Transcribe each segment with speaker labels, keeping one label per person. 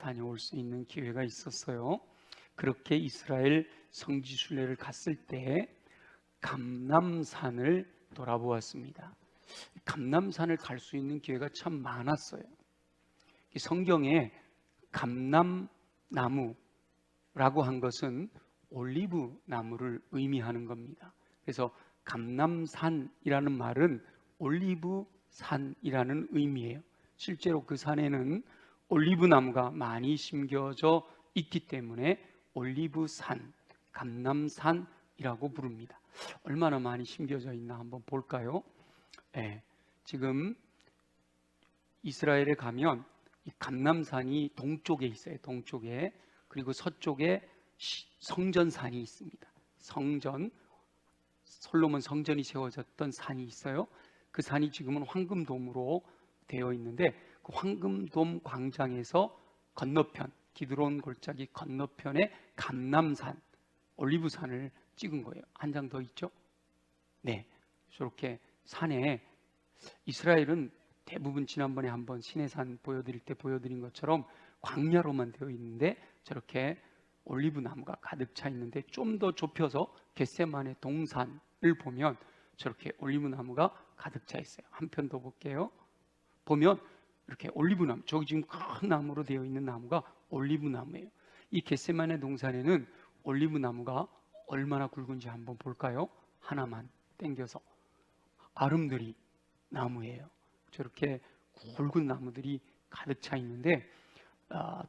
Speaker 1: 다녀올 수 있는 기회가 있었어요. 그렇게 이스라엘 성지 순례를 갔을 때 감람산을 돌아보았습니다. 감람산을 갈 수 있는 기회가 참 많았어요. 성경에 감람나무라고 한 것은 올리브 나무를 의미하는 겁니다. 그래서 감람산이라는 말은 올리브 산이라는 의미예요. 실제로 그 산에는 올리브 나무가 많이 심겨져 있기 때문에 올리브산, 감람산이라고 부릅니다. 얼마나 많이 심겨져 있나 한번 볼까요? 네, 지금 이스라엘에 가면 이 감람산이 동쪽에 있어요. 동쪽에. 그리고 서쪽에 성전산이 있습니다. 성전, 솔로몬 성전이 세워졌던 산이 있어요. 그 산이 지금은 황금돔으로 되어 있는데 그 황금돔 광장에서 건너편, 기드론 골짜기 건너편에 감람산, 올리브산을 찍은 거예요. 한 장 더 있죠? 네, 저렇게 산에 이스라엘은 대부분 지난번에 한번 시내산 보여드릴 때 보여드린 것처럼 광야로만 되어 있는데 저렇게 올리브 나무가 가득 차 있는데 좀 더 좁혀서 겟세마네 동산을 보면 저렇게 올리브 나무가 가득 차 있어요. 한 편 더 볼게요. 보면 이렇게 올리브 나무, 저기 지금 큰 나무로 되어 있는 나무가 올리브 나무예요. 이 겟세마네 동산에는 올리브 나무가 얼마나 굵은지 한번 볼까요? 하나만 당겨서. 아름드리 나무예요. 저렇게 굵은 나무들이 가득 차 있는데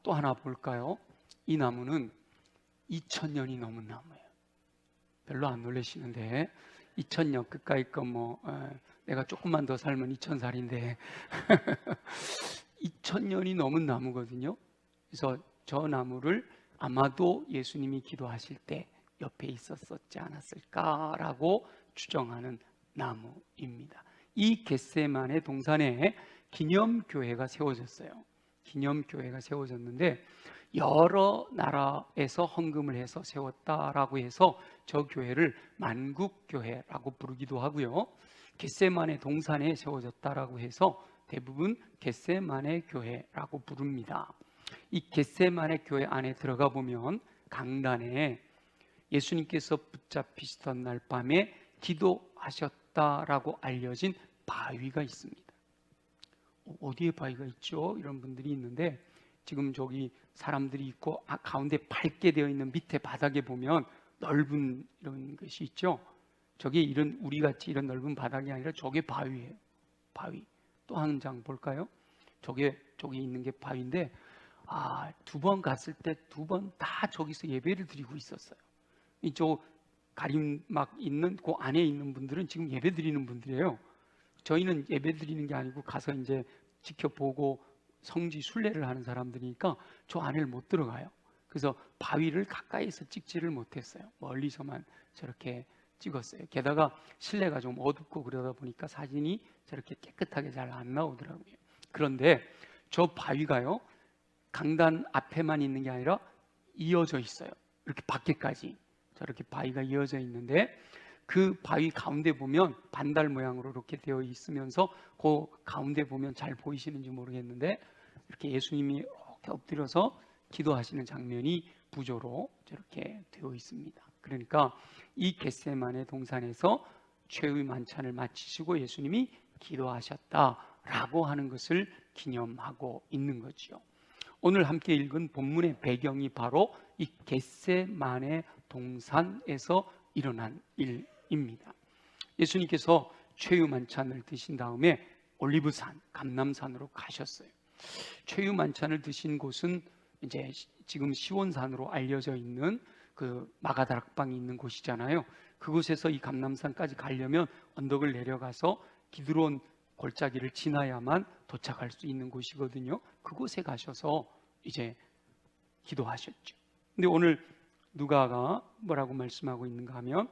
Speaker 1: 또 하나 볼까요? 이 나무는 2000년이 넘은 나무예요. 별로 안 놀라시는데 2000년 그까이 거 내가 조금만 더 살면 2000살인데 2000년이 넘은 나무거든요. 그래서 저 나무를 아마도 예수님이 기도하실 때 옆에 있었지 않았을까라고 추정하는 나무입니다. 이 겟세마네 동산에 기념교회가 세워졌어요. 기념교회가 세워졌는데 여러 나라에서 헌금을 해서 세웠다라고 해서 저 교회를 만국교회라고 부르기도 하고요. 겟세마네 동산에 세워졌다라고 해서 대부분 겟세마네 교회라고 부릅니다. 이 겟세마네 교회 안에 들어가 보면 강단에 예수님께서 붙잡히시던 날 밤에 기도하셨다라고 알려진 바위가 있습니다. 어디에 바위가 있죠? 이런 분들이 있는데 지금 저기 사람들이 있고 가운데 밝게 되어 있는 밑에 바닥에 보면 넓은 이런 것이 있죠. 저게 이런 우리같이 이런 넓은 바닥이 아니라 저게 바위예요. 바위. 또 한 장 볼까요? 저기 있는 게 바위인데 두 번 갔을 때 두 번 다 저기서 예배를 드리고 있었어요. 이쪽 가림막 있는 그 안에 있는 분들은 지금 예배 드리는 분들이에요. 저희는 예배 드리는 게 아니고 가서 이제 지켜보고 성지 순례를 하는 사람들이니까 저 안을 못 들어가요. 그래서 바위를 가까이서 찍지를 못했어요. 멀리서만 저렇게 찍었어요. 게다가 실내가 좀 어둡고 그러다 보니까 사진이 저렇게 깨끗하게 잘 안 나오더라고요. 그런데 저 바위가요, 강단 앞에만 있는 게 아니라 이어져 있어요. 이렇게 밖에까지 저렇게 바위가 이어져 있는데 그 바위 가운데 보면 반달 모양으로 이렇게 되어 있으면서 그 가운데 보면 잘 보이시는지 모르겠는데 이렇게 예수님이 이렇게 엎드려서 기도하시는 장면이 부조로 저렇게 되어 있습니다. 그러니까 이 겟세마네 동산에서 최후의 만찬을 마치시고 예수님이 기도하셨다라고 하는 것을 기념하고 있는 거죠. 오늘 함께 읽은 본문의 배경이 바로 이 겟세마네 동산에서 일어난 일입니다. 예수님께서 최후 만찬을 드신 다음에 올리브산, 감람산으로 가셨어요. 최후 만찬을 드신 곳은 이제 지금 시온산으로 알려져 있는 그 마가다락방이 있는 곳이잖아요. 그곳에서 이 감람산까지 가려면 언덕을 내려가서 기드론 골짜기를 지나야만 도착할 수 있는 곳이거든요. 그곳에 가셔서 이제 기도하셨죠. 근데 오늘 누가가 뭐라고 말씀하고 있는가 하면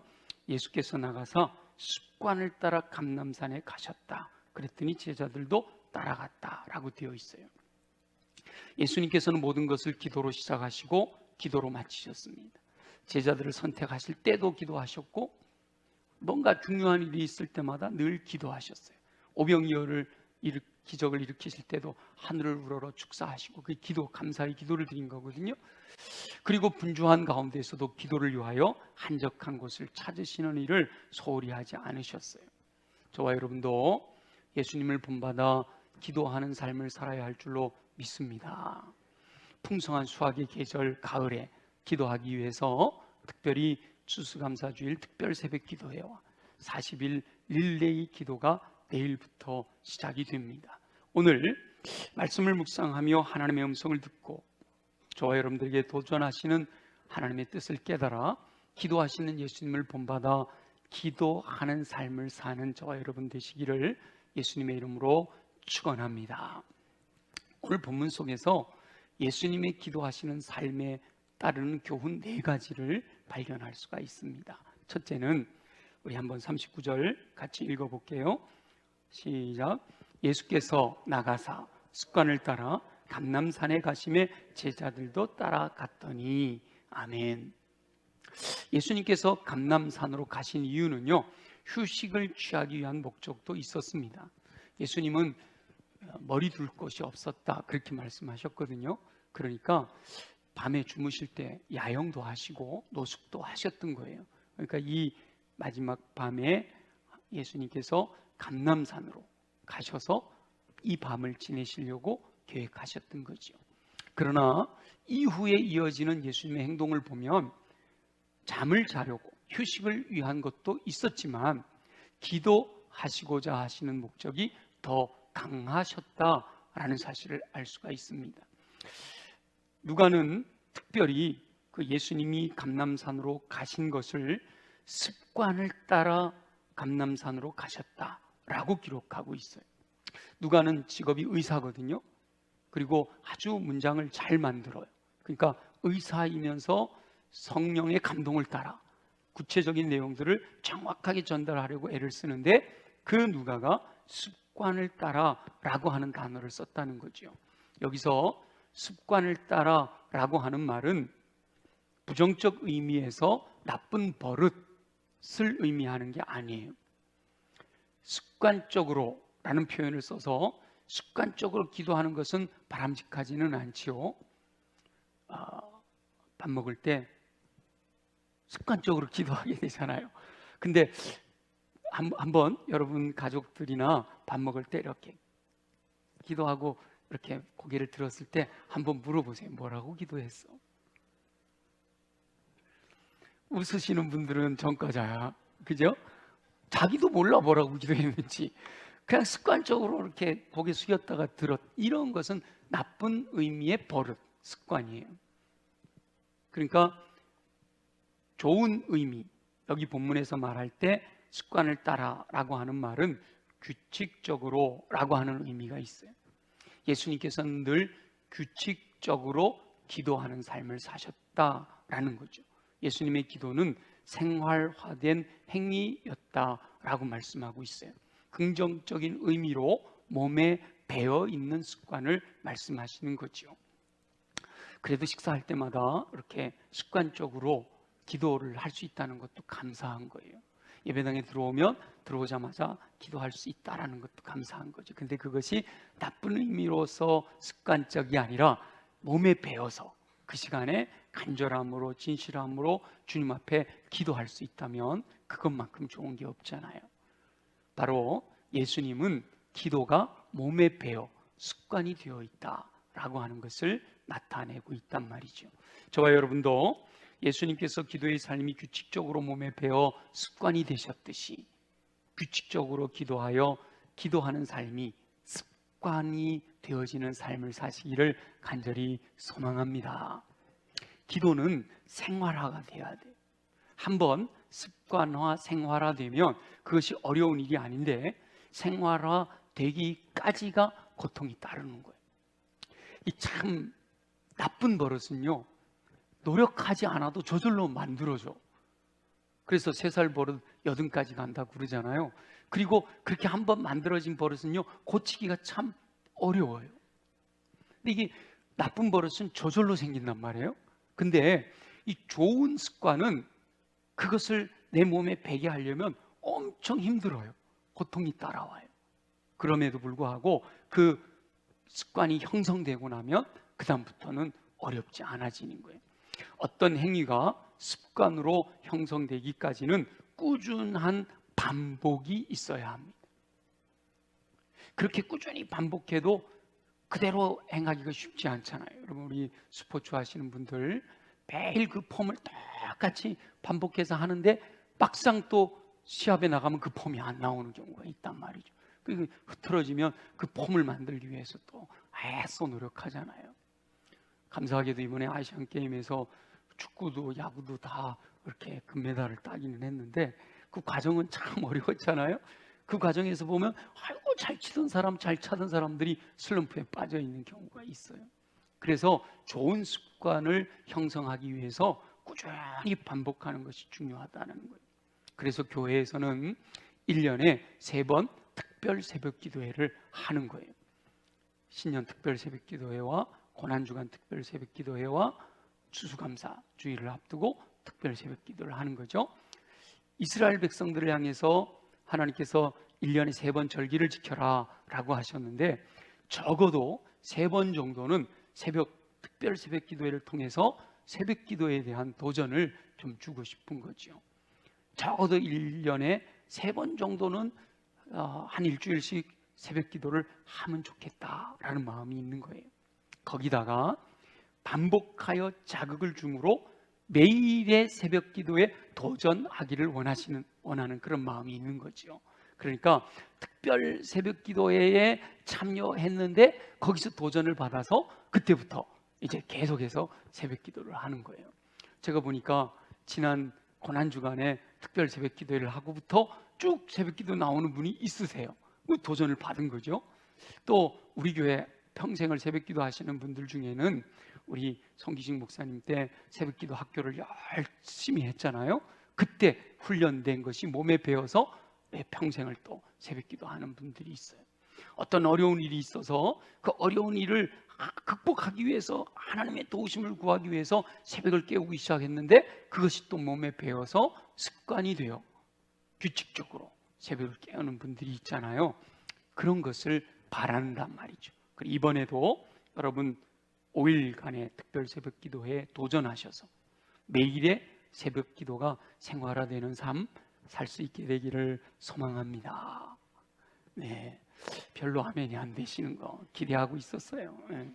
Speaker 1: 예수께서 나가서 습관을 따라 감람산에 가셨다. 그랬더니 제자들도 따라갔다라고 되어 있어요. 예수님께서는 모든 것을 기도로 시작하시고 기도로 마치셨습니다. 제자들을 선택하실 때도 기도하셨고 뭔가 중요한 일이 있을 때마다 늘 기도하셨어요. 오병이어를 기적을 일으키실 때도 하늘을 우러러 축사하시고 그 기도, 감사의 기도를 드린 거거든요. 그리고 분주한 가운데서도 기도를 위하여 한적한 곳을 찾으시는 일을 소홀히 하지 않으셨어요. 저와 여러분도 예수님을 본받아 기도하는 삶을 살아야 할 줄로 믿습니다. 풍성한 수확의 계절 가을에 기도하기 위해서 특별히 추수감사주일 특별 새벽 기도회와 40일 릴레이 기도가 내일부터 시작이 됩니다. 오늘 말씀을 묵상하며 하나님의 음성을 듣고 저와 여러분들에게 도전하시는 하나님의 뜻을 깨달아 기도하시는 예수님을 본받아 기도하는 삶을 사는 저와 여러분 되시기를 예수님의 이름으로 축원합니다. 오늘 본문 속에서 예수님의 기도하시는 삶에 따르는 교훈 4가지를 발견할 수가 있습니다. 첫째는 우리 한번 39절 같이 읽어볼게요. 시작. 예수께서 나가사 습관을 따라 감람산에 가심에 제자들도 따라갔더니. 아멘. 예수님께서 감람산으로 가신 이유는요, 휴식을 취하기 위한 목적도 있었습니다. 예수님은 머리 둘 곳이 없었다 그렇게 말씀하셨거든요. 그러니까 밤에 주무실 때 야영도 하시고 노숙도 하셨던 거예요. 그러니까 이 마지막 밤에 예수님께서 감람산으로 가셔서 이 밤을 지내시려고 계획하셨던 거죠. 그러나 이후에 이어지는 예수님의 행동을 보면 잠을 자려고 휴식을 위한 것도 있었지만 기도하시고자 하시는 목적이 더 강하셨다라는 사실을 알 수가 있습니다. 누가는 특별히 그 예수님이 감람산으로 가신 것을 습관을 따라 감람산으로 가셨다라고 기록하고 있어요. 누가는 직업이 의사거든요. 그리고 아주 문장을 잘 만들어요. 그러니까 의사이면서 성령의 감동을 따라 구체적인 내용들을 정확하게 전달하려고 애를 쓰는데 그 누가가 습관을 따라라고 하는 단어를 썼다는 거죠. 여기서 습관을 따라라고 하는 말은 부정적 의미에서 나쁜 버릇을 의미하는 게 아니에요. 습관적으로라는 표현을 써서 습관적으로 기도하는 것은 바람직하지는 않지요. 밥 먹을 때 습관적으로 기도하게 되잖아요. 근데 한번 여러분 가족들이나 밥 먹을 때 이렇게 기도하고 이렇게 고개를 들었을 때 한번 물어보세요. 뭐라고 기도했어? 웃으시는 분들은 전과자야. 그죠? 자기도 몰라 뭐라고 기도했는지. 그냥 습관적으로 이렇게 고개 숙였다가 들었. 이런 것은 나쁜 의미의 버릇, 습관이에요. 그러니까 좋은 의미, 여기 본문에서 말할 때 습관을 따라라고 하는 말은 규칙적으로라고 하는 의미가 있어요. 예수님께서는 늘 규칙적으로 기도하는 삶을 사셨다라는 거죠. 예수님의 기도는 생활화된 행위였다라고 말씀하고 있어요. 긍정적인 의미로 몸에 배어 있는 습관을 말씀하시는 거죠. 그래도 식사할 때마다 이렇게 습관적으로 기도를 할 수 있다는 것도 감사한 거예요. 예배당에 들어오자마자 기도할 수 있다는 것도 감사한 거죠. 근데 그것이 나쁜 의미로서 습관적이 아니라 몸에 배어서 그 시간에 간절함으로 진실함으로 주님 앞에 기도할 수 있다면 그것만큼 좋은 게 없잖아요. 바로 예수님은 기도가 몸에 배어 습관이 되어 있다라고 하는 것을 나타내고 있단 말이죠. 저와 여러분도 예수님께서 기도의 삶이 규칙적으로 몸에 배어 습관이 되셨듯이 규칙적으로 기도하여 기도하는 삶이 습관이 되어지는 삶을 사시기를 간절히 소망합니다. 기도는 생활화가 돼야 돼요. 한번 습관화, 생활화되면 그것이 어려운 일이 아닌데 생활화 되기까지가 고통이 따르는 거예요. 이 참 나쁜 버릇은요, 노력하지 않아도 저절로 만들어져. 그래서 3살 버릇 80까지 간다고 그러잖아요. 그리고 그렇게 한번 만들어진 버릇은요, 고치기가 참 어려워요. 근데 이게 나쁜 버릇은 저절로 생긴단 말이에요. 근데 이 좋은 습관은 그것을 내 몸에 배게 하려면 엄청 힘들어요. 고통이 따라와요. 그럼에도 불구하고 그 습관이 형성되고 나면 그 다음부터는 어렵지 않아지는 거예요. 어떤 행위가 습관으로 형성되기까지는 꾸준한 반복이 있어야 합니다. 그렇게 꾸준히 반복해도 그대로 행하기가 쉽지 않잖아요. 여러분, 우리 스포츠 하시는 분들 매일 그 폼을 똑같이 반복해서 하는데 막상 또 시합에 나가면 그 폼이 안 나오는 경우가 있단 말이죠. 그 흐트러지면 그 폼을 만들기 위해서 또 애써 노력하잖아요. 감사하게도 이번에 아시안 게임에서 축구도 야구도 다 이렇게 금메달을 따기는 했는데 그 과정은 참 어려웠잖아요. 그 과정에서 보면 아이고 잘 치던 사람, 잘 차던 사람들이 슬럼프에 빠져 있는 경우가 있어요. 그래서 좋은 습관을 형성하기 위해서 꾸준히 반복하는 것이 중요하다는 거예요. 그래서 교회에서는 1년에 3번 특별 새벽 기도회를 하는 거예요. 신년 특별 새벽 기도회와 고난주간 특별 새벽 기도회와 추수감사 주일을 앞두고 특별 새벽 기도를 하는 거죠. 이스라엘 백성들을 향해서 하나님께서 1년에 3번 절기를 지켜라 라고 하셨는데 적어도 3번 정도는 특별 새벽 기도회를 통해서 새벽 기도에 대한 도전을 좀 주고 싶은 거죠. 적어도 1년에 3번 정도는 한 일주일씩 새벽 기도를 하면 좋겠다라는 마음이 있는 거예요. 거기다가 반복하여 자극을 줌으로 매일의 새벽 기도에 도전하기를 원하는 그런 마음이 있는 거죠. 그러니까 특별 새벽 기도회에 참여했는데 거기서 도전을 받아서 그때부터 이제 계속해서 새벽 기도를 하는 거예요. 제가 보니까 지난 고난주간에 특별 새벽 기도회를 하고부터 쭉 새벽 기도 나오는 분이 있으세요. 도전을 받은 거죠. 또 우리 교회 평생을 새벽 기도 하시는 분들 중에는 우리 성기식 목사님 때 새벽 기도 학교를 열심히 했잖아요. 그때 훈련된 것이 몸에 배어서 평생을 또 새벽 기도 하는 분들이 있어요. 어떤 어려운 일이 있어서 그 어려운 일을 극복하기 위해서 하나님의 도우심을 구하기 위해서 새벽을 깨우기 시작했는데 그것이 또 몸에 배어서 습관이 되어 규칙적으로 새벽을 깨우는 분들이 있잖아요. 그런 것을 바란단 말이죠. 이번에도 여러분 5일간의 특별 새벽 기도회에 도전하셔서 매일의 새벽 기도가 생활화되는 삶 살 수 있게 되기를 소망합니다. 네, 별로 아멘이 안 되시는 거 기대하고 있었어요. 네.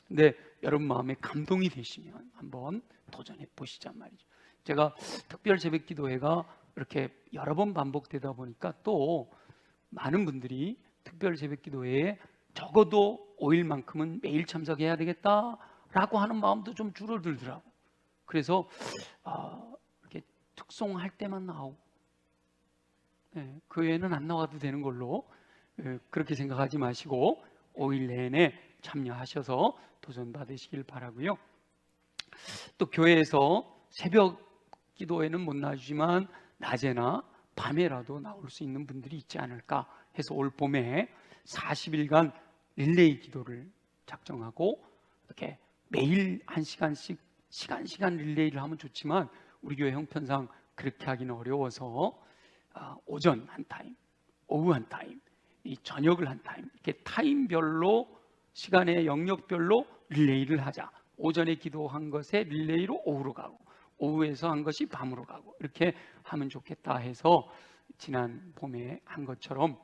Speaker 1: 근데 여러분 마음에 감동이 되시면 한번 도전해 보시란 말이죠. 제가 특별 새벽 기도회가 이렇게 여러 번 반복되다 보니까 또 많은 분들이 특별 새벽 기도회에 적어도 5일만큼은 매일 참석해야 되겠다라고 하는 마음도 좀 줄어들더라고. 그래서 이렇게 특송할 때만 나오고 그 외에는 안 나와도 되는 걸로 그렇게 생각하지 마시고 5일 내내 참여하셔서 도전 받으시길 바라고요. 또 교회에서 새벽 기도에는 못 나주지만 낮에나 밤에라도 나올 수 있는 분들이 있지 않을까 해서 올 봄에 40일간 릴레이 기도를 작정하고 이렇게 매일 1시간씩 시간 릴레이를 하면 좋지만 우리 교회 형편상 그렇게 하기는 어려워서 오전 한 타임, 오후 한 타임, 이 저녁을 한 타임 이렇게 타임별로 시간의 영역별로 릴레이를 하자. 오전에 기도한 것에 릴레이로 오후로 가고 오후에서 한 것이 밤으로 가고 이렇게 하면 좋겠다 해서 지난 봄에 한 것처럼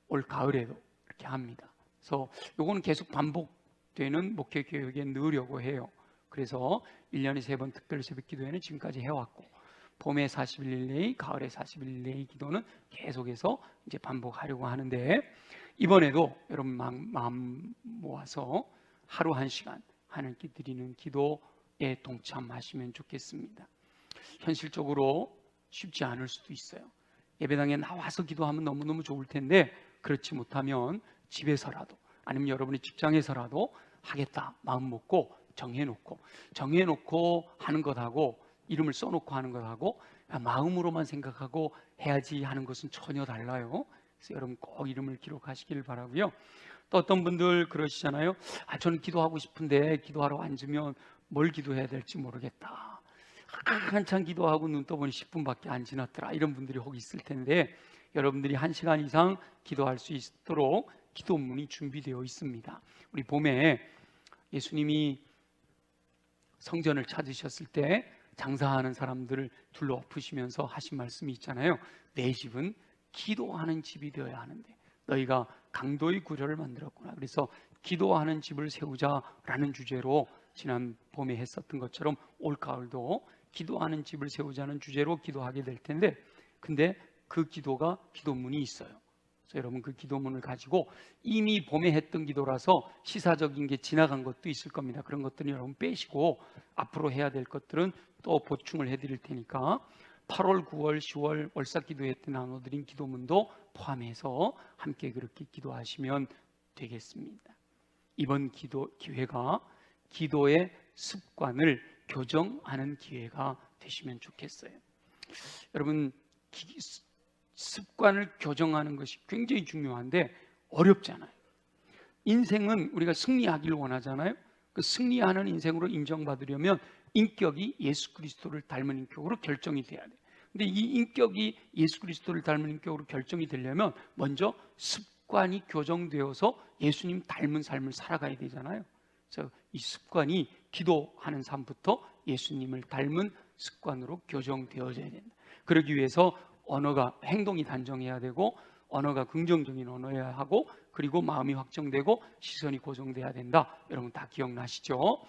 Speaker 1: 올 가을에도 이렇게 합니다. 그래서 요거는 계속 반복되는 목회 계획에 넣으려고 해요. 그래서 1년에 3번 특별 새벽 기도회는 지금까지 해왔고 봄에 40일 릴레이, 가을에 40일 릴레이 기도는 계속해서 이제 반복하려고 하는데 이번에도 여러분 마음 모아서 하루 1시간 하나님께 드리는 기도에 동참하시면 좋겠습니다. 현실적으로 쉽지 않을 수도 있어요. 예배당에 나와서 기도하면 너무너무 좋을 텐데 그렇지 못하면 집에서라도 아니면 여러분의 직장에서라도 하겠다 마음 먹고 정해놓고 하는 것하고 이름을 써놓고 하는 것하고 마음으로만 생각하고 해야지 하는 것은 전혀 달라요. 그래서 여러분 꼭 이름을 기록하시길 바라고요. 또 어떤 분들 그러시잖아요. 저는 기도하고 싶은데 기도하러 앉으면 뭘 기도해야 될지 모르겠다. 한참 기도하고 눈 떠보니 10분밖에 안 지났더라. 이런 분들이 혹 있을 텐데 여러분들이 1시간 이상 기도할 수 있도록 기도문이 준비되어 있습니다. 우리 봄에 예수님이 성전을 찾으셨을 때 장사하는 사람들을 둘러 엎으시면서 하신 말씀이 있잖아요. 내 집은 기도하는 집이 되어야 하는데 너희가 강도의 구조를 만들었구나. 그래서 기도하는 집을 세우자라는 주제로 지난 봄에 했었던 것처럼 올 가을도 기도하는 집을 세우자는 주제로 기도하게 될 텐데, 근데 그 기도가 기도문이 있어요. 그래서 여러분 그 기도문을 가지고 이미 봄에 했던 기도라서 시사적인 게 지나간 것도 있을 겁니다. 그런 것들은 여러분 빼시고 앞으로 해야 될 것들은 또 보충을 해드릴 테니까 8월, 9월, 10월 월삭기도회 때 나눠드린 기도문도 포함해서 함께 그렇게 기도하시면 되겠습니다. 이번 기회가 기도의 습관을 교정하는 기회가 되시면 좋겠어요. 여러분, 습관을 교정하는 것이 굉장히 중요한데 어렵잖아요. 인생은 우리가 승리하기를 원하잖아요. 그 승리하는 인생으로 인정받으려면 인격이 예수 그리스도를 닮은 인격으로 결정이 돼야 돼요. 근데 이 인격이 예수 그리스도를 닮은 인격으로 결정이 되려면 먼저 습관이 교정되어서 예수님 닮은 삶을 살아가야 되잖아요. 그래서 이 습관이 기도하는 삶부터 예수님을 닮은 습관으로 교정되어져야 된다. 그러기 위해서 언어가, 행동이 단정해야 되고 언어가 긍정적인 언어여야 하고 그리고 마음이 확정되고 시선이 고정돼야 된다. 여러분 다 기억나시죠?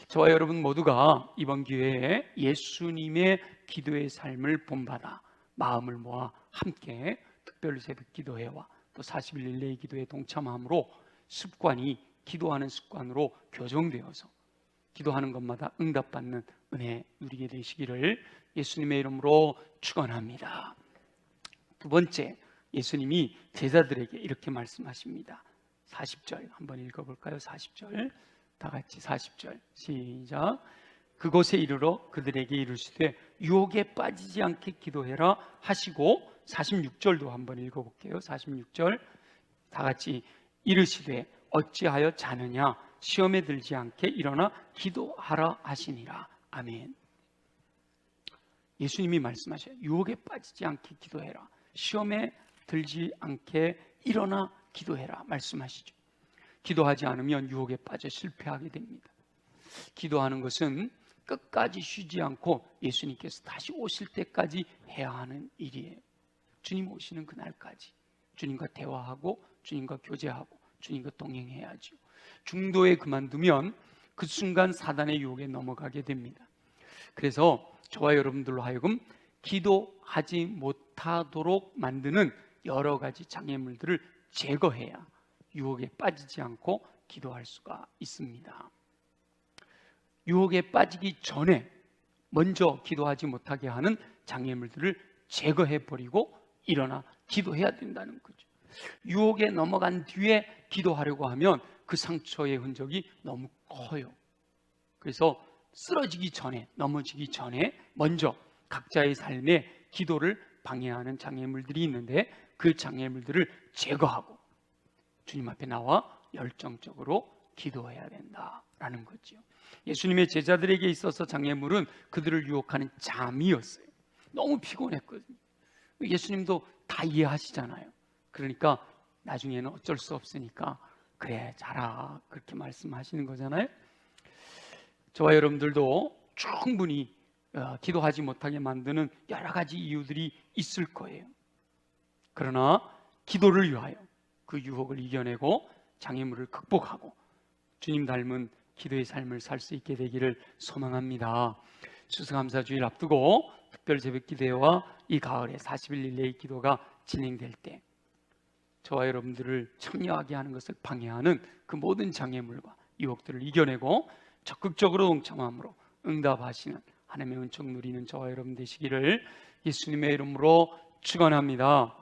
Speaker 1: 저와 여러분 모두가 이번 기회에 예수님의 기도의 삶을 본받아 마음을 모아 함께 특별 새벽 기도회와 또 40일 릴레이 기도에 동참함으로 습관이 기도하는 습관으로 교정되어서 기도하는 것마다 응답받는 은혜 누리게 되시기를 예수님의 이름으로 축원합니다. 두 번째, 예수님이 제자들에게 이렇게 말씀하십니다. 40절 한번 읽어볼까요? 40절 다 같이 40절 시작. 그곳에 이르러 그들에게 이르시되 유혹에 빠지지 않게 기도해라 하시고 46절도 한번 읽어볼게요. 46절 다 같이 이르시되 어찌하여 자느냐 시험에 들지 않게 일어나 기도하라 하시니라. 아멘. 예수님이 말씀하셔요. 유혹에 빠지지 않게 기도해라. 시험에 들지 않게 일어나 기도해라 말씀하시죠. 기도하지 않으면 유혹에 빠져 실패하게 됩니다. 기도하는 것은 끝까지 쉬지 않고 예수님께서 다시 오실 때까지 해야 하는 일이에요. 주님 오시는 그날까지 주님과 대화하고 주님과 교제하고 주님과 동행해야죠. 중도에 그만두면 그 순간 사단의 유혹에 넘어가게 됩니다. 그래서 저와 여러분들로 하여금 기도하지 못하도록 만드는 여러 가지 장애물들을 제거해야 유혹에 빠지지 않고 기도할 수가 있습니다. 유혹에 빠지기 전에 먼저 기도하지 못하게 하는 장애물들을 제거해버리고 일어나 기도해야 된다는 거죠. 유혹에 넘어간 뒤에 기도하려고 하면 그 상처의 흔적이 너무 커요. 그래서 쓰러지기 전에, 넘어지기 전에 먼저 각자의 삶에 기도를 방해하는 장애물들이 있는데 그 장애물들을 제거하고 주님 앞에 나와 열정적으로 기도해야 된다라는 거죠. 예수님의 제자들에게 있어서 장애물은 그들을 유혹하는 잠이었어요. 너무 피곤했거든요. 예수님도 다 이해하시잖아요. 그러니까 나중에는 어쩔 수 없으니까 그래 자라 그렇게 말씀하시는 거잖아요. 저와 여러분들도 충분히 기도하지 못하게 만드는 여러 가지 이유들이 있을 거예요. 그러나 기도를 위하여 그 유혹을 이겨내고 장애물을 극복하고 주님 닮은 기도의 삶을 살 수 있게 되기를 소망합니다. 추수감사주일 앞두고 특별 새벽 기도회와 이 가을에 40일 릴레이 기도가 진행될 때 저와 여러분들을 참여하게 하는 것을 방해하는 그 모든 장애물과 유혹들을 이겨내고 적극적으로 동참함으로 응답하시는 하나님의 은총 누리는 저와 여러분 되시기를 예수님의 이름으로 축원합니다.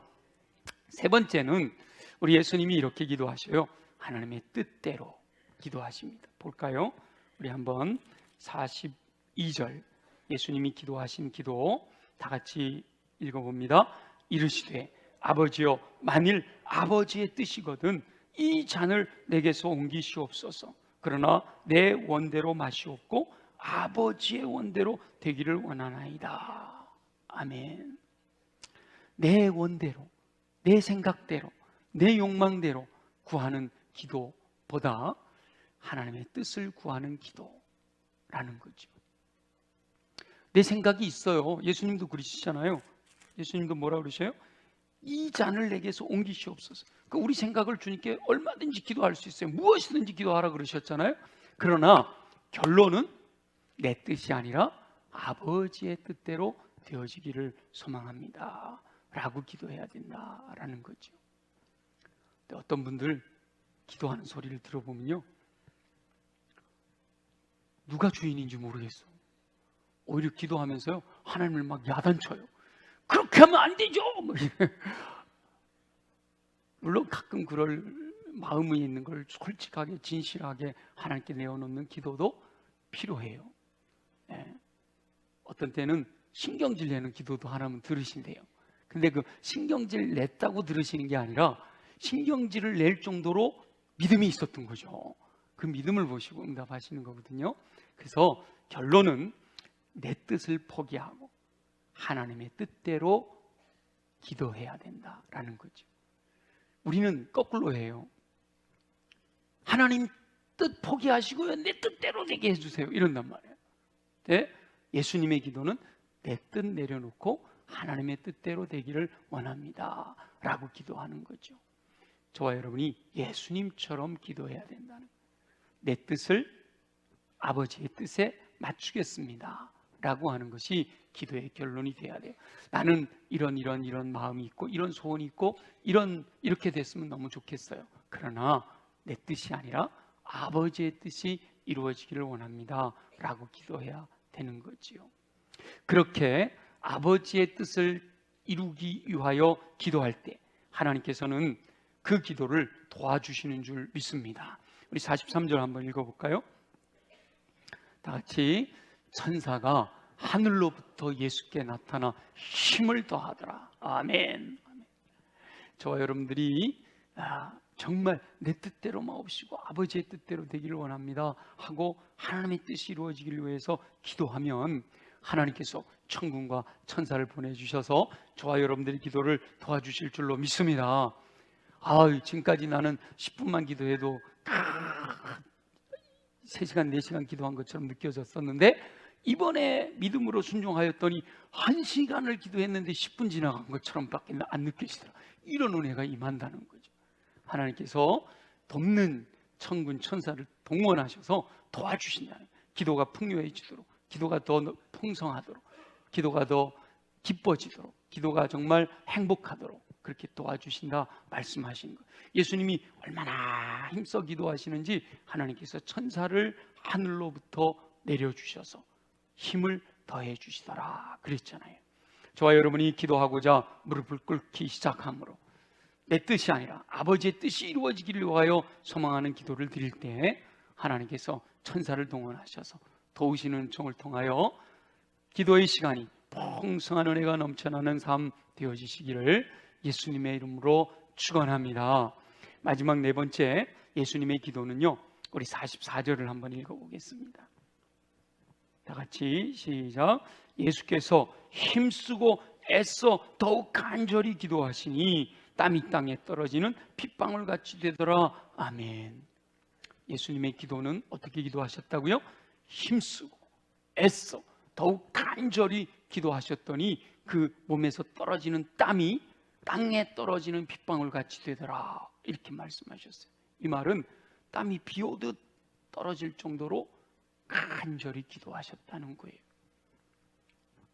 Speaker 1: 세 번째는 우리 예수님이 이렇게 기도하셔요. 하나님의 뜻대로 기도하십니다. 볼까요? 우리 한번 42절 예수님이 기도하신 기도 다 같이 읽어봅니다. 이르시되 아버지여 만일 아버지의 뜻이거든 이 잔을 내게서 옮기시옵소서. 그러나 내 원대로 마시옵고 아버지의 원대로 되기를 원하나이다. 아멘. 내 원대로, 내 생각대로, 내 욕망대로 구하는 기도보다 하나님의 뜻을 구하는 기도라는 거죠. 내 생각이 있어요. 예수님도 그러시잖아요. 예수님도 뭐라 그러셔요? 이 잔을 내게서 옮기시옵소서. 그러니까 우리 생각을 주님께 얼마든지 기도할 수 있어요. 무엇이든지 기도하라 그러셨잖아요. 그러나 결론은 내 뜻이 아니라 아버지의 뜻대로 되어지기를 소망합니다 라고 기도해야 된다라는 거죠. 근데 어떤 분들 기도하는 소리를 들어보면요, 누가 주인인지 모르겠어. 오히려 기도하면서요, 하나님을 막 야단쳐요. 그렇게 하면 안 되죠. 물론 가끔 그럴 마음이 있는 걸 솔직하게 진실하게 하나님께 내어놓는 기도도 필요해요. 예. 어떤 때는 신경질 내는 기도도 하나님 들으신대요. 근데 그 신경질 냈다고 들으시는 게 아니라 신경질을 낼 정도로 믿음이 있었던 거죠. 그 믿음을 보시고 응답하시는 거거든요. 그래서 결론은 내 뜻을 포기하고 하나님의 뜻대로 기도해야 된다라는 거죠. 우리는 거꾸로 해요. 하나님 뜻 포기하시고요, 내 뜻대로 되게 해주세요 이런단 말이에요. 네? 예수님의 기도는 내 뜻 내려놓고 하나님의 뜻대로 되기를 원합니다 라고 기도하는 거죠. 저와 여러분이 예수님처럼 기도해야 된다는 거예요. 내 뜻을 아버지의 뜻에 맞추겠습니다 라고 하는 것이 기도의 결론이 돼야 돼요. 나는 이런 마음이 있고 이런 소원이 있고 이렇게 됐으면 너무 좋겠어요. 그러나 내 뜻이 아니라 아버지의 뜻이 이루어지기를 원합니다 라고 기도해야 되는 거지요. 그렇게 아버지의 뜻을 이루기 위하여 기도할 때 하나님께서는 그 기도를 도와주시는 줄 믿습니다. 우리 43절 한번 읽어볼까요? 다 같이. 천사가 하늘로부터 예수께 나타나 힘을 더하더라. 아멘. 저와 여러분들이 정말 내 뜻대로 마옵시고 아버지의 뜻대로 되기를 원합니다 하고 하나님의 뜻이 이루어지기를 위해서 기도하면 하나님께서 천군과 천사를 보내주셔서 저와 여러분들의 기도를 도와주실 줄로 믿습니다. 지금까지 나는 10분만 기도해도 3시간, 4시간 기도한 것처럼 느껴졌었는데 이번에 믿음으로 순종하였더니 1시간을 기도했는데 10분 지나간 것처럼 밖에 안 느껴지더라. 이런 은혜가 임한다는 거죠. 하나님께서 돕는 천군 천사를 동원하셔서 도와주신다는, 기도가 풍요해지도록, 기도가 더 풍성하도록, 기도가 더 기뻐지도록, 기도가 정말 행복하도록 그렇게 도와주신다 말씀하시는 거예요. 예수님이 얼마나 힘써 기도하시는지 하나님께서 천사를 하늘로부터 내려주셔서 힘을 더해 주시더라 그랬잖아요. 저와 여러분이 기도하고자 무릎을 꿇기 시작함으로 내 뜻이 아니라 아버지의 뜻이 이루어지기를 위하여 소망하는 기도를 드릴 때 하나님께서 천사를 동원하셔서 도우시는 은총을 통하여 기도의 시간이 풍성한 은혜가 넘쳐나는 삶 되어지시기를 예수님의 이름으로 축원합니다. 마지막 네 번째 예수님의 기도는요, 우리 44절을 한번 읽어보겠습니다. 다 같이 시작. 예수께서 힘쓰고 애써 더욱 간절히 기도하시니 땀이 땅에 떨어지는 핏방울같이 되더라. 아멘. 예수님의 기도는 어떻게 기도하셨다고요? 힘쓰고 애써 더욱 간절히 기도하셨더니 그 몸에서 떨어지는 땀이 땅에 떨어지는 핏방울같이 되더라 이렇게 말씀하셨어요. 이 말은 땀이 비 오듯 떨어질 정도로 간절히 기도하셨다는 거예요.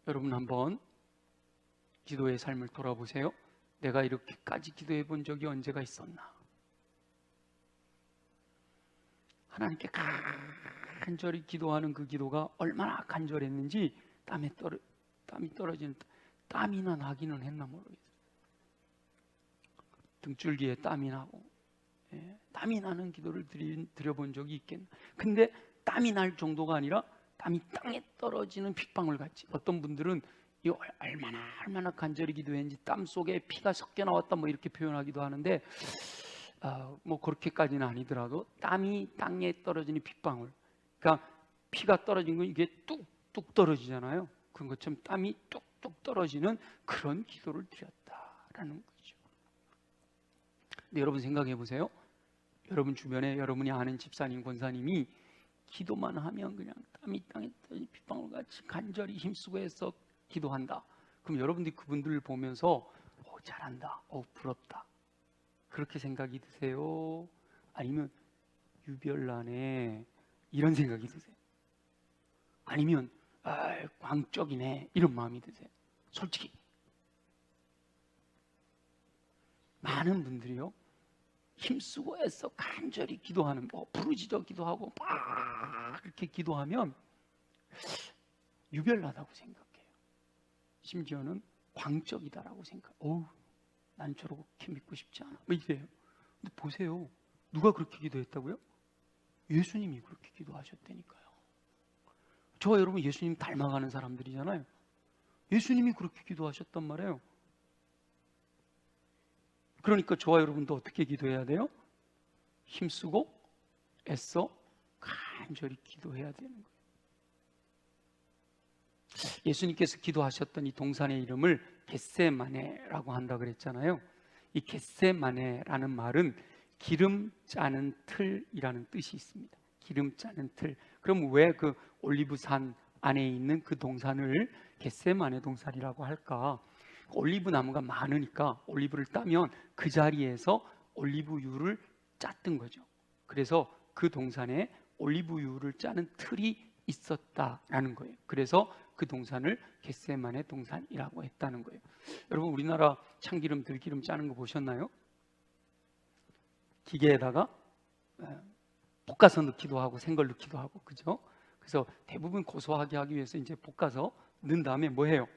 Speaker 1: 여러분 한번 기도의 삶을 돌아보세요. 내가 이렇게까지 기도해 본 적이 언제가 있었나? 하나님께 간절히 기도하는 그 기도가 얼마나 간절했는지 땀이 떨어지는 땀이나 나기는 했나 모르겠어요. 등줄기에 땀이 나고 땀이 나는 기도를 드려본 적이 있겠나. 근데 땀이 날 정도가 아니라 땀이 땅에 떨어지는 핏방울 같이, 어떤 분들은 이 얼마나 간절히 기도했는지 땀 속에 피가 섞여 나왔다 뭐 이렇게 표현하기도 하는데 뭐 그렇게까지는 아니더라도 땀이 땅에 떨어지는 핏방울, 그러니까 피가 떨어진 건 이게 뚝뚝 떨어지잖아요. 그런 것처럼 땀이 뚝뚝 떨어지는 그런 기도를 드렸다라는 거죠. 근데 여러분 생각해 보세요. 여러분 주변에 여러분이 아는 집사님, 권사님이 기도만 하면 그냥 땀이 땅에 떨어진 빗방울같이 간절히 힘쓰고 해서 기도한다. 그럼 여러분들이 그분들을 보면서 잘한다, 부럽다, 그렇게 생각이 드세요? 아니면 유별나네 이런 생각이 드세요? 아니면 광적이네 이런 마음이 드세요? 솔직히 많은 분들이요, 힘쓰고 애써 간절히 기도하는, 부르짖어 기도하고 막 이렇게 기도하면 유별나다고 생각해요. 심지어는 광적이다라고 생각해요. 난 저렇게 믿고 싶지 않아, 이래요. 근데 보세요, 누가 그렇게 기도했다고요? 예수님이 그렇게 기도하셨다니까요. 저와 여러분 예수님 닮아가는 사람들이잖아요. 예수님이 그렇게 기도하셨단 말이에요. 그러니까 저와 여러분도 어떻게 기도해야 돼요? 힘쓰고 애써 간절히 기도해야 되는 거예요. 예수님께서 기도하셨던 이 동산의 이름을 겟세마네라고 한다 그랬잖아요. 이 겟세마네라는 말은 기름 짜는 틀이라는 뜻이 있습니다. 기름 짜는 틀. 그럼 왜 그 올리브산 안에 있는 그 동산을 겟세마네 동산이라고 할까? 올리브 나무가 많으니까 올리브를 따면 그 자리에서 올리브유를 짰던 거죠. 그래서 그 동산에 올리브유를 짜는 틀이 있었다라는 거예요. 그래서 그 동산을 겟세마네 동산이라고 했다는 거예요. 여러분 우리나라 참기름, 들기름 짜는 거 보셨나요? 기계에다가 볶아서 넣기도 하고 생걸 넣기도 하고, 그죠? 그래서 대부분 고소하게 하기 위해서 이제 볶아서 넣은 다음에 뭐 해요?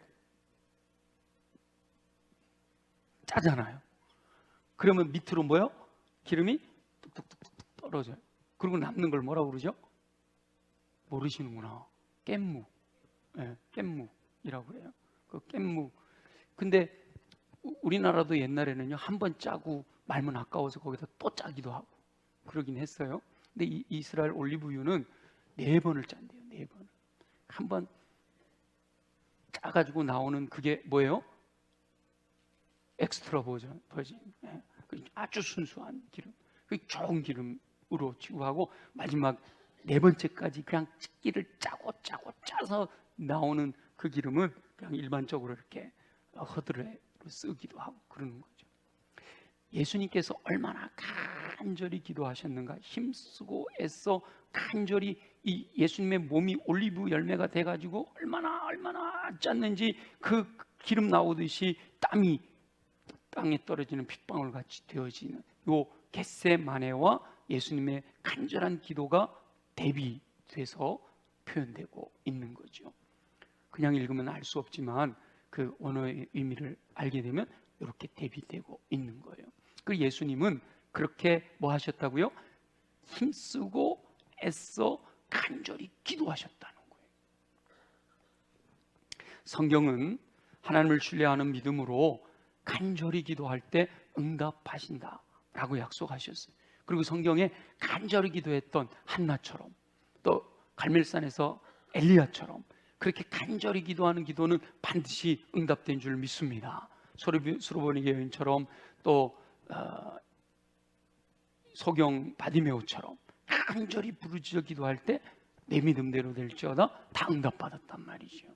Speaker 1: 짜잖아요. 그러면 밑으로 뭐요? 기름이 뚝뚝뚝뚝 떨어져요. 그리고 남는 걸 뭐라고 그러죠? 모르시는구나. 깻무. 깻무이라고 해요. 그 깻무. 근데 우리나라도 옛날에는요, 한 번 짜고 말면 아까워서 거기다 또 짜기도 하고 그러긴 했어요. 근데 이 이스라엘 올리브유는 4번을 짠대요. 4번. 한 번 짜가지고 나오는 그게 뭐예요? 엑스트라 버진. 아주 순수한 기름. 좋은 기름으로 취급하고 마지막 4번째까지 그냥 찌기를 짜서 나오는 그 기름은 그냥 일반적으로 이렇게 허드레로 쓰기도 하고 그러는 거죠. 예수님께서 얼마나 간절히 기도하셨는가, 힘쓰고 애써 간절히 이 예수님의 몸이 올리브 열매가 돼가지고 얼마나 짰는지 그 기름 나오듯이 땀이 땅에 떨어지는 핏방울 같이 되어지는 요 겟세마네와 예수님의 간절한 기도가 대비돼서 표현되고 있는 거죠. 그냥 읽으면 알 수 없지만 그 언어의 의미를 알게 되면 이렇게 대비되고 있는 거예요. 그리고 예수님은 그렇게 뭐 하셨다고요? 힘쓰고 애써 간절히 기도하셨다는 거예요. 성경은 하나님을 신뢰하는 믿음으로 간절히 기도할 때 응답하신다라고 약속하셨어요. 그리고 성경에 간절히 기도했던 한나처럼, 또 갈멜산에서 엘리야처럼 그렇게 간절히 기도하는 기도는 반드시 응답된 줄 믿습니다. 수르보니 여인처럼, 또 소경 바디메오처럼 간절히 부르짖어 기도할 때 내 믿음대로 될지어다 다 응답받았단 말이죠.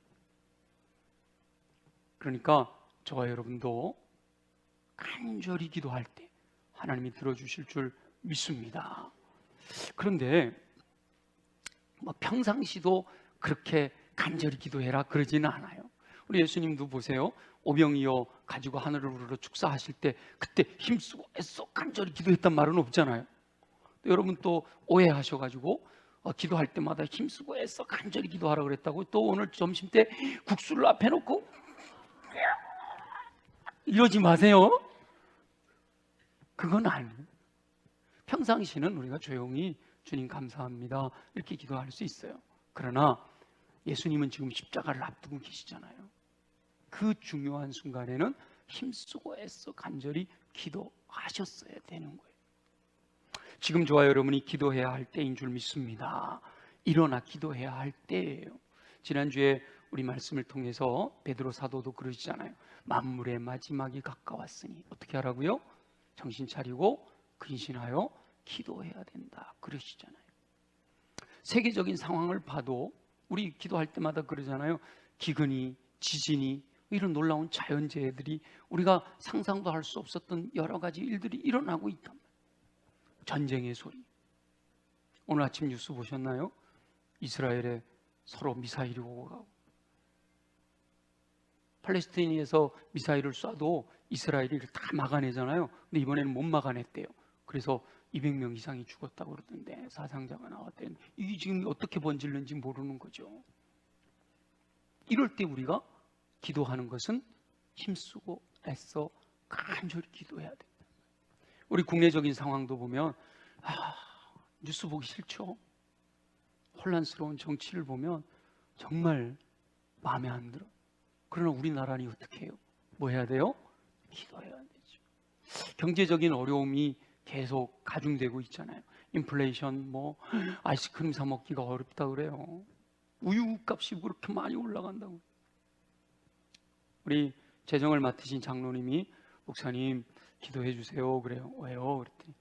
Speaker 1: 그러니까 저와 여러분도 간절히 기도할 때 하나님이 들어주실 줄 믿습니다. 그런데 평상시도 그렇게 간절히 기도해라 그러지는 않아요. 우리 예수님도 보세요. 오병이어 가지고 하늘을 우러러 축사하실 때 그때 힘쓰고 애써 간절히 기도했단 말은 없잖아요. 또 여러분 또 오해하셔가지고 기도할 때마다 힘쓰고 애써 간절히 기도하라 그랬다고 또 오늘 점심 때 국수를 앞에 놓고 이러지 마세요. 그건 아니에요. 평상시는 우리가 조용히 주님 감사합니다 이렇게 기도할 수 있어요. 그러나 예수님은 지금 십자가를 앞두고 계시잖아요. 그 중요한 순간에는 힘쓰고 애써 간절히 기도하셨어야 되는 거예요. 지금 저와 여러분이 기도해야 할 때인 줄 믿습니다. 일어나 기도해야 할 때예요. 지난주에 우리 말씀을 통해서 베드로 사도도 그러시잖아요. 만물의 마지막이 가까웠으니 어떻게 하라고요? 정신 차리고 근신하여 기도해야 된다 그러시잖아요. 세계적인 상황을 봐도 우리 기도할 때마다 그러잖아요. 기근이, 지진이, 이런 놀라운 자연재해들이 우리가 상상도 할 수 없었던 여러 가지 일들이 일어나고 있단 말이에요. 전쟁의 소리. 오늘 아침 뉴스 보셨나요? 이스라엘에 서로 미사일이 오고 가고, 팔레스타인에서 미사일을 쏴도 이스라엘이 다 막아내잖아요. 근데 이번에는 못 막아냈대요. 그래서 200명 이상이 죽었다고 그러던데, 사상자가 나왔대요. 이게 지금 어떻게 번질는지 모르는 거죠. 이럴 때 우리가 기도하는 것은 힘쓰고 애써 간절히 기도해야 된다. 우리 국내적인 상황도 보면 뉴스 보기 싫죠. 혼란스러운 정치를 보면 정말 마음에 안 들어. 그러나 우리나라는 어떻게 해요? 뭐 해야 돼요? 기도해야 되죠. 경제적인 어려움이 계속 가중되고 있잖아요. 인플레이션, 아이스크림 사 먹기가 어렵다 그래요. 우유값이 그렇게 많이 올라간다고. 우리 재정을 맡으신 장로님이 목사님 기도해 주세요 그래요. 왜요? 그랬더니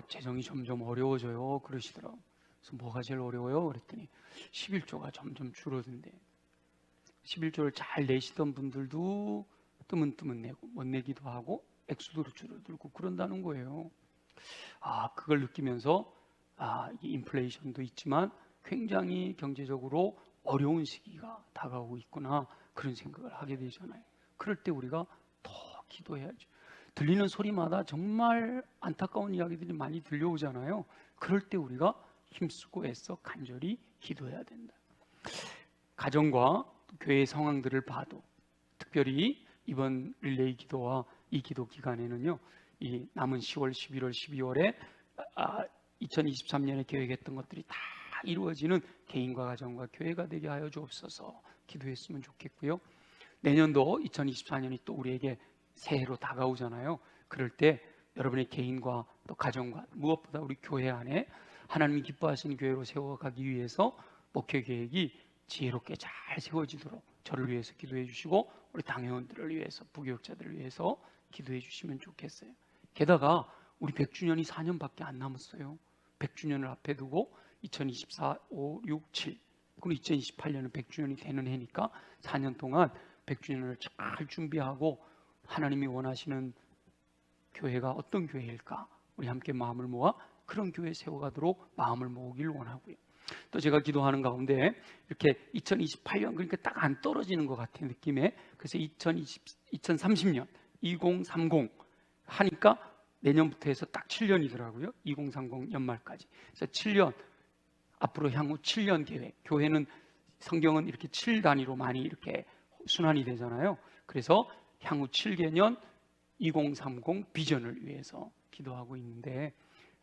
Speaker 1: 재정이 점점 어려워져요 그러시더라고요. 그래서 뭐가 제일 어려워요? 그랬더니 11조가 점점 줄어든대. 11조를 잘 내시던 분들도 뜨문뜨문 내고 못 내기도 하고 액수도 줄어들고 그런다는 거예요. 그걸 느끼면서 이 인플레이션도 있지만 굉장히 경제적으로 어려운 시기가 다가오고 있구나, 그런 생각을 하게 되잖아요. 그럴 때 우리가 더 기도해야죠. 들리는 소리마다 정말 안타까운 이야기들이 많이 들려오잖아요. 그럴 때 우리가 힘쓰고 애써 간절히 기도해야 된다. 가정과 교회 상황들을 봐도, 특별히 이번 릴레이 기도와 이 기도 기간에는요, 이 남은 10월, 11월, 12월에 2023년에 계획했던 것들이 다 이루어지는 개인과 가정과 교회가 되게 하여 주옵소서 기도했으면 좋겠고요. 내년도 2024년이 또 우리에게 새해로 다가오잖아요. 그럴 때 여러분의 개인과 또 가정과 무엇보다 우리 교회 안에 하나님이 기뻐하시는 교회로 세워가기 위해서 목회 계획이 지혜롭게 잘 세워지도록 저를 위해서 기도해 주시고, 우리 당회원들을 위해서, 부교육자들을 위해서 기도해 주시면 좋겠어요. 게다가 우리 100주년이 4년밖에 안 남았어요. 100주년을 앞에 두고 2024, 5, 6, 7 그리고 2028년은 100주년이 되는 해니까 4년 동안 100주년을 잘 준비하고 하나님이 원하시는 교회가 어떤 교회일까, 우리 함께 마음을 모아 그런 교회 세워가도록 마음을 모으길 원하고요. 또 제가 기도하는 가운데 이렇게 2028년, 그러니까 딱 안 떨어지는 것 같은 느낌에, 그래서 2030년 2030 하니까 내년부터 해서 딱 7년이더라고요. 2030 연말까지. 그래서 7년, 앞으로 향후 7년 계획. 교회는, 성경은 이렇게 7단위로 많이 이렇게 순환이 되잖아요. 그래서 향후 7개년 2030 비전을 위해서 기도하고 있는데,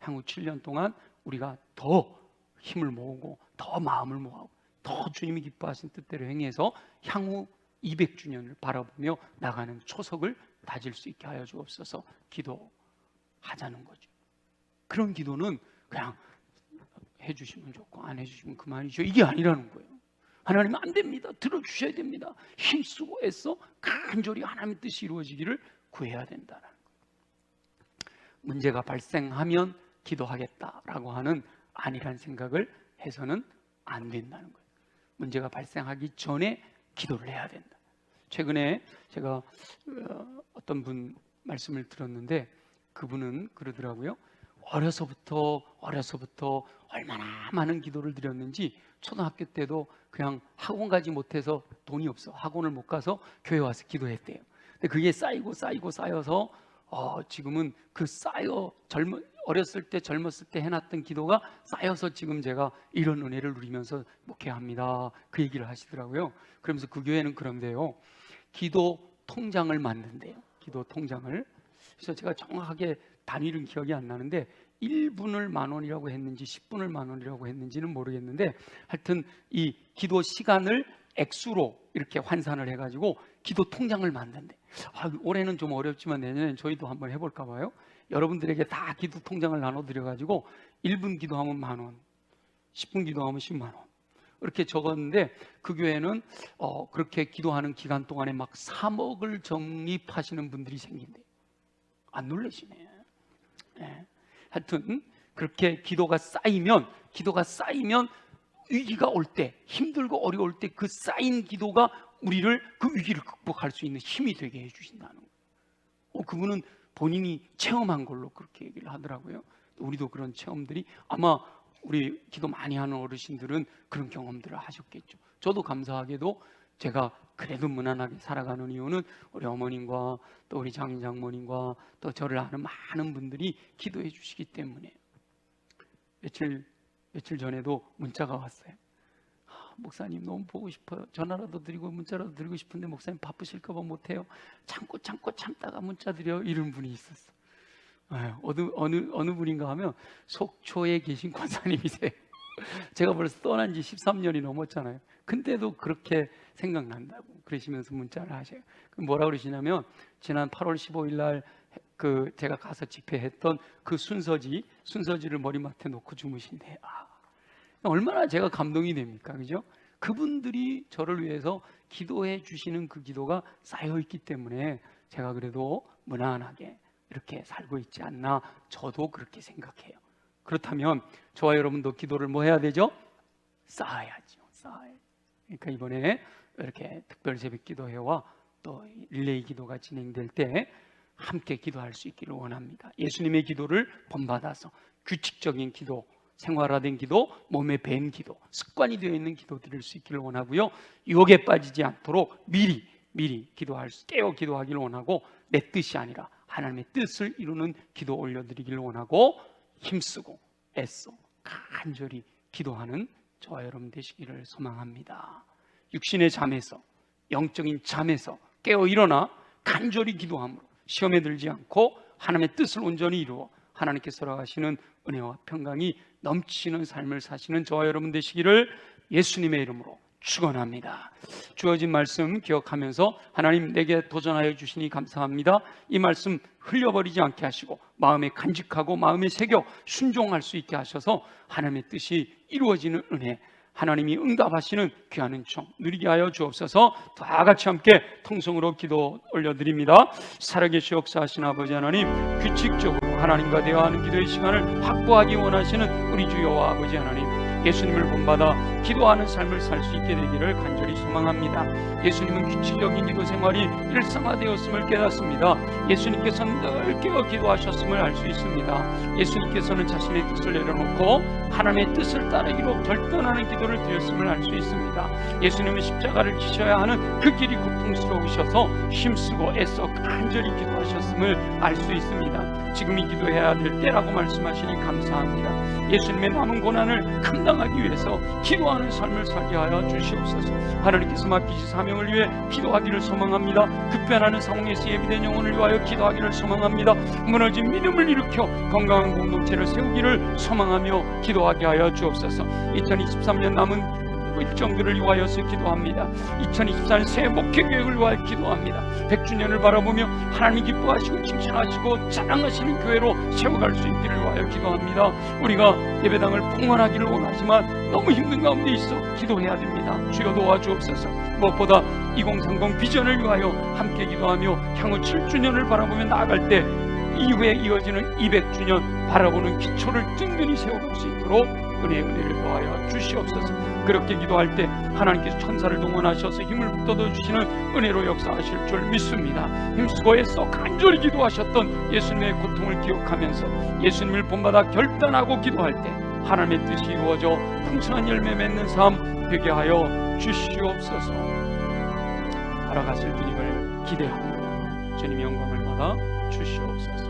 Speaker 1: 향후 7년 동안 우리가 더 힘을 모으고 더 마음을 모으고 더 주님이 기뻐하신 뜻대로 행해서 향후 200주년을 바라보며 나가는 초석을 다질 수 있게 하여 주옵소서 기도하자는 거죠. 그런 기도는 그냥 해주시면 좋고 안 해주시면 그만이죠, 이게 아니라는 거예요. 하나님은 안 됩니다, 들어주셔야 됩니다, 힘쓰고 애써 간절히 하나님의 뜻이 이루어지기를 구해야 된다는 거예요. 문제가 발생하면 기도하겠다라고 하는 아니란 생각을 해서는 안 된다는 거예요. 문제가 발생하기 전에 기도를 해야 된다. 최근에 제가 어떤 분 말씀을 들었는데, 그분은 그러더라고요. 어려서부터 얼마나 많은 기도를 드렸는지, 초등학교 때도 그냥 학원 가지 못해서 돈이 없어 학원을 못 가서 교회 와서 기도했대요. 근데 그게 쌓여서 지금은 그 어렸을 때 젊었을 때 해놨던 기도가 쌓여서 지금 제가 이런 은혜를 누리면서 목회합니다, 그 얘기를 하시더라고요. 그러면서 그 교회는 그런데요, 기도 통장을 만든대요. 기도 통장을. 그래서 제가 정확하게 단위는 기억이 안 나는데 1분을 10,000원이라고 했는지 10분을 10,000원이라고 했는지는 모르겠는데, 하여튼 이 기도 시간을 액수로 이렇게 환산을 해가지고 기도 통장을 만든대. 올해는 좀 어렵지만 내년엔 저희도 한번 해볼까 봐요. 여러분들에게 다 기도 통장을 나눠드려가지고 1분 기도하면 10,000원, 10분 기도하면 10만 원 이렇게 적었는데, 그 교회는 그렇게 기도하는 기간 동안에 막 3억을 적립하시는 분들이 생긴대. 안 놀라시네. 네. 하여튼 그렇게 기도가 쌓이면 위기가 올 때, 힘들고 어려울 때 그 쌓인 기도가 우리를 그 위기를 극복할 수 있는 힘이 되게 해주신다는 거예요. 그분은 본인이 체험한 걸로 그렇게 얘기를 하더라고요. 우리도 그런 체험들이, 아마 우리 기도 많이 하는 어르신들은 그런 경험들을 하셨겠죠. 저도 감사하게도 제가 그래도 무난하게 살아가는 이유는 우리 어머님과 또 우리 장인 장모님과 또 저를 아는 많은 분들이 기도해 주시기 때문에. 며칠 전에도 문자가 왔어요. 목사님 너무 보고 싶어요. 전화라도 드리고 문자라도 드리고 싶은데 목사님 바쁘실까 봐 못해요. 참다가 문자 드려, 이런 분이 있었어. 어느 분인가 하면 속초에 계신 권사님이세요. 제가 벌써 떠난 지 13년이 넘었잖아요. 근데도 그렇게 생각난다고 그러시면서 문자를 하셔요. 뭐라 그러시냐면, 지난 8월 15일 날 제가 가서 집회했던 그 순서지를 머리맡에 놓고 주무신대. 얼마나 제가 감동이 됩니까? 그죠? 그분들이 저를 위해서 기도해 주시는 그 기도가 쌓여 있기 때문에 제가 그래도 무난하게 이렇게 살고 있지 않나, 저도 그렇게 생각해요. 그렇다면 저와 여러분도 기도를 뭐 해야 되죠? 쌓아야죠. 그러니까 이번에 이렇게 특별 새벽 기도회와 또 릴레이 기도가 진행될 때 함께 기도할 수 있기를 원합니다. 예수님의 기도를 본받아서 규칙적인 기도, 생활화된 기도, 몸에 밴 기도, 습관이 되어 있는 기도 드릴 수 있기를 원하고요. 유혹에 빠지지 않도록 미리 깨어 기도하기를 원하고, 내 뜻이 아니라 하나님의 뜻을 이루는 기도 올려드리기를 원하고, 힘쓰고 애써 간절히 기도하는 저와 여러분 되시기를 소망합니다. 육신의 잠에서, 영적인 잠에서 깨어 일어나 간절히 기도함으로 시험에 들지 않고 하나님의 뜻을 온전히 이루어 하나님께서 허락하시는 은혜와 평강이 넘치는 삶을 사시는 저와 여러분 되시기를 예수님의 이름으로 축원합니다. 주어진 말씀 기억하면서 하나님 내게 도전하여 주시니 감사합니다. 이 말씀 흘려버리지 않게 하시고 마음에 간직하고 마음에 새겨 순종할 수 있게 하셔서 하나님의 뜻이 이루어지는 은혜, 하나님이 응답하시는 귀한 은총 누리게 하여 주옵소서. 다 같이 함께 통성으로 기도 올려드립니다. 살아계시 역사하신 아버지 하나님, 규칙적으로 하나님과 대화하는 기도의 시간을 확보하기 원하시는 우리 주 여호와 아버지 하나님, 예수님을 본받아 기도하는 삶을 살 수 있게 되기를 간절히 소망합니다. 예수님은 규칙적인 기도 생활이 일상화되었음을 깨닫습니다. 예수님께서는 늘 깨어 기도하셨음을 알 수 있습니다. 예수님께서는 자신의 뜻을 내려놓고 하나님의 뜻을 따르기로 결단하는 기도를 드렸음을 알 수 있습니다. 예수님은 십자가를 지셔야 하는 그 길이 고통스러우셔서 힘쓰고 애써 간절히 기도하셨음을 알 수 있습니다. 지금이 기도해야 될 때라고 말씀하시니 감사합니다. 예수님의 남은 고난을 감당하기 위해서 기도하는 삶을 살게 하여 주시옵소서. 하나님께서 맡기신 사명을 위해 기도하기를 소망합니다. 급변하는 상황에서 예비된 영혼을 위하여 기도하기를 소망합니다. 무너진 믿음을 일으켜 건강한 공동체를 세우기를 소망하며 기도하게 하여 주옵소서. 2023년 남은 일정들을 위하여서 기도합니다. 2024년 새해 목회 계획을 위하여 기도합니다. 100주년을 바라보며 하나님이 기뻐하시고 칭찬하시고 자랑하시는 교회로 세워갈 수 있기를 위하여 기도합니다. 우리가 예배당을 봉헌하기를 원하지만 너무 힘든 가운데 있어 기도해야 됩니다. 주여 도와주옵소서. 무엇보다 2030 비전을 위하여 함께 기도하며 향후 7주년을 바라보며 나아갈 때 이후에 이어지는 200주년 바라보는 기초를 든든히 세워갈 수 있도록 은혜를 더하여 주시옵소서. 그렇게 기도할 때 하나님께서 천사를 동원하셔서 힘을 북돋아주시는 은혜로 역사하실 줄 믿습니다. 힘쓰고 애써 간절히 기도하셨던 예수님의 고통을 기억하면서 예수님을 본받아 결단하고 기도할 때 하나님의 뜻이 이루어져 풍성한 열매 맺는 삶 되게 하여 주시옵소서. 알아가실 주님을 기대합니다. 주님 영광을 받아 주시옵소서.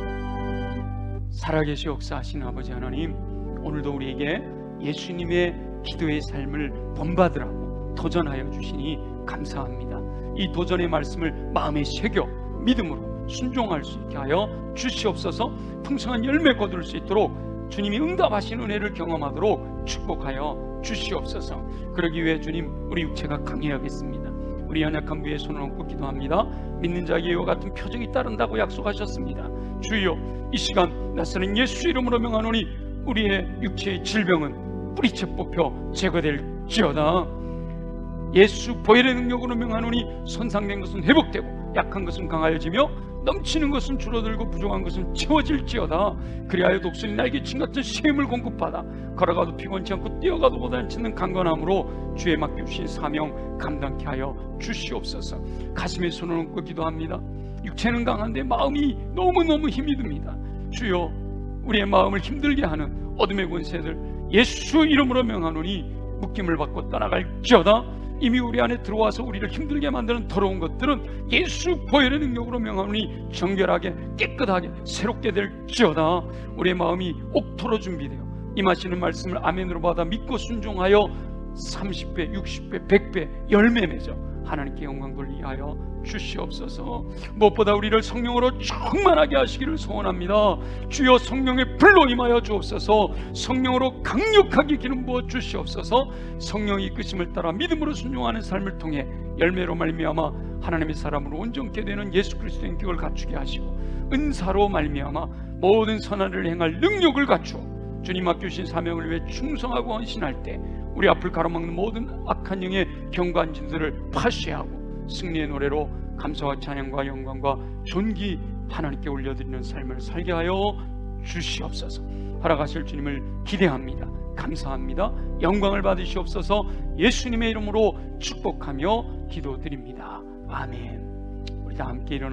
Speaker 1: 살아계시 역사하시는 아버지 하나님, 오늘도 우리에게 예수님의 기도의 삶을 본받으라고 도전하여 주시니 감사합니다. 이 도전의 말씀을 마음에 새겨 믿음으로 순종할 수 있게 하여 주시옵소서. 풍성한 열매 거둘 수 있도록 주님이 응답하신 은혜를 경험하도록 축복하여 주시옵소서. 그러기 위해 주님, 우리 육체가 강해야겠습니다. 우리 연약한 부에 손을 얹고 기도합니다. 믿는 자에게 이와 같은 표적이 따른다고 약속하셨습니다. 주여, 이 시간 낯서는 예수 이름으로 명하노니 우리의 육체의 질병은 뿌리채 뽑혀 제거될지어다. 예수 보혈의 능력으로 명하노니 손상된 것은 회복되고 약한 것은 강하여지며 넘치는 것은 줄어들고 부족한 것은 채워질지어다. 그리하여 독수리 날개친 같은 쉼을 공급받아 걸어가도 피곤치 않고 뛰어가도 고단치 않는 강건함으로 주의 맡겨주신 사명 감당케 하여 주시옵소서. 가슴에 손을 얹고 기도합니다. 육체는 강한데 마음이 너무너무 힘이 듭니다. 주여, 우리의 마음을 힘들게 하는 어둠의 권세들 예수 이름으로 명하노니 묶임을 받고 떠나갈지어다. 이미 우리 안에 들어와서 우리를 힘들게 만드는 더러운 것들은 예수 보혈의 능력으로 명하노니 정결하게 깨끗하게 새롭게 될지어다. 우리의 마음이 옥토로 준비되어 임하시는 말씀을 아멘으로 받아 믿고 순종하여 30배, 60배, 100배 열매 맺어 하나님께 영광 돌리게 하여 주시옵소서. 무엇보다 우리를 성령으로 충만하게 하시기를 소원합니다. 주여, 성령의 불로 임하여 주옵소서. 성령으로 강력하게 기름 부어 주시옵소서. 성령의 이끄심을 따라 믿음으로 순종하는 삶을 통해 열매로 말미암아 하나님의 사람으로 온전케 되는 예수 그리스도의 인격을 갖추게 하시고 은사로 말미암아 모든 선한 일을 행할 능력을 갖추어 주님 맡겨주신 사명을 위해 충성하고 헌신할 때 우리 앞을 가로막는 모든 악한 영의 경관진들을 파쇄하고 승리의 노래로 감사와 찬양과 영광과 존귀 하나님께 올려드리는 삶을 살게 하여 주시옵소서. 허락하실 주님을 기대합니다. 감사합니다. 영광을 받으시옵소서. 예수님의 이름으로 축복하며 기도드립니다. 아멘. 우리 다 함께 일어나